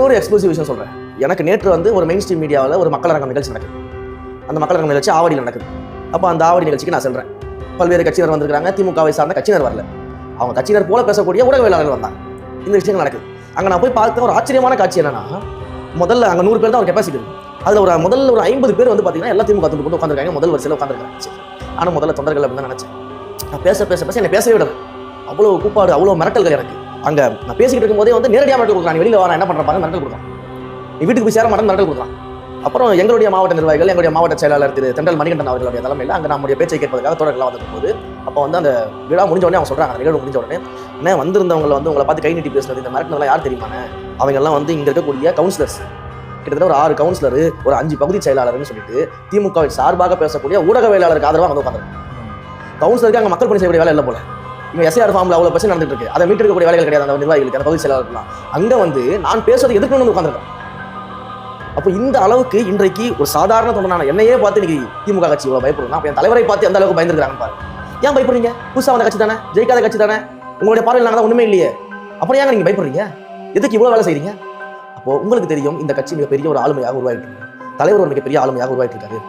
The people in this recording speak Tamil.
இன்னொரு எக்ஸ்க்ளூசிவ் விஷயம் சொல்கிறேன். எனக்கு நேற்று வந்து ஒரு மெயின் ஸ்ட்ரீம் மீடியாவில் ஒரு மக்களரங்கம் நிகழ்ச்சி நடக்குது. அந்த மக்களரங்கம் நிகழ்ச்சி ஆவடியில் நடக்குது. அப்போ அந்த ஆவடி நிகழ்ச்சிக்கு நான் செல்கிறேன். பல்வேறு கட்சியினர் வந்திருக்காங்க. திமுகவை சார்ந்த கட்சியினர் வரல. அவங்க கட்சியினர் போல பேசக்கூடிய ஊடகவியலாளர்கள் வந்தாங்க. இந்த விஷயங்கள் நடக்குது. அங்கே நான் போய் பார்த்த ஒரு ஆச்சரியமான காட்சி என்னன்னா, முதல்ல அங்கே 100 பேர் தான் ஒரு கெப்பாசிட்டி இருக்குது. அதில் முதல்ல ஒரு 50 பேர் வந்து பார்த்தீங்கன்னா எல்லா திமுக தொண்டு போட்டு உட்காந்துருக்காங்க. முதல் வரிசையில் உட்காந்துருக்காங்க. ஆனால் முதல்ல தொண்டர்கள் அப்படின்னு தான் நினச்சேன். நான் பேச என்னை பேசவே விடல. அவ்வளோ கூப்பாடு, அவ்வளோ மிரட்டல்கள் எனக்கு. அங்கே நான் பேசிக்கிட்டு இருக்கும்போதே வந்து நேரடியாக மிரட்டல் கொடுக்குறான். நீ வெளியில் வர என்ன பண்ணுற பாருங்க, மிரட்டல் கொடுக்குறான். நீ வீட்டுக்கு போய் சேர மாட்டேன் மிரட்டல் கொடுக்குறான். அப்புறம் எங்களுடைய மாவட்ட நிர்வாகிகள், எங்களுடைய மாவட்ட செயலாளர் திரு தென்றல் மணிகண்டன் அவர்களுடைய தலைமையில் அங்கே நம்முடைய பேச்சை கேட்பதற்காக தோழர்கள்லாம் வந்திருக்கும்போது, அப்போ வந்து அந்த விழா முடிஞ்ச உடனே அவங்க சொல்கிறாங்க, அந்த நிகழ்வு முடிஞ்ச உடனே என்ன வந்திருந்தவங்களை வந்து உங்களை பார்த்து கை நீட்டி பேசுறது, இந்த மிரட்டலாம் யார் தெரியுமானே, அவங்கெல்லாம் வந்து இங்கே இருக்கக்கூடிய கவுன்சிலர்ஸ், கிட்டத்தட்ட ஒரு 6 கவுன்சிலர், ஒரு 5 பகுதி செயலாளர்னு சொல்லிட்டு திமுக சார்பாக பேசக்கூடிய ஊடகவியலாளருக்கு ஆதரவாக வந்து உட்காந்துருக்காங்க. கவுன்சிலருக்கு அங்கே மக்கள் பணி செய்யக்கூடிய வேலை இல்லை போல. இங்கே எஸ்ஆர் ஃபார்மில் அவ்வளோ பிரச்சனை நடந்துட்டு இருக்கு. அதை மீட்டெடுக்கக்கூடிய வேலைகள் கிடையாது அந்த நிர்வாகிகளுக்கு, அந்த பகுதி செயலாளர்கள்லாம். அங்கே வந்து நான் பேசுவதை எதிர்க்கணும்னு வந்து உட்காந்துருக்கேன். அப்போ இந்த அளவுக்கு இன்றைக்கு ஒரு சாதாரண தொண்டனான என்னையே பார்த்து இன்னைக்கு திமுக கட்சி இவ்வளோ பயப்படுறா. அப்போ என் தலைவரை பார்த்து எந்த அளவுக்கு பயந்துருக்காங்கன்னு பாருங்க. ஏன் பயப்படுறீங்க? புதுசாக வந்த கட்சி தானே, ஜெயிக்காத கட்சி தானே, உங்களுடைய பார்வையில் நாங்கள் தான் ஒன்றுமே இல்லையே, அப்புறம் ஏங்க நீங்கள் பயப்படுறீங்க? எதுக்கு இவ்வளோ வேலை செய்றீங்க? அப்போ உங்களுக்கு தெரியும் இந்த கட்சி மிகப்பெரிய ஒரு ஆளுமையாக உருவாயிட்டு இருக்கு. தலைவர் ஒரு மிகப்பெரிய ஆளுமையாக உருவாயிட்டு இருக்காரு.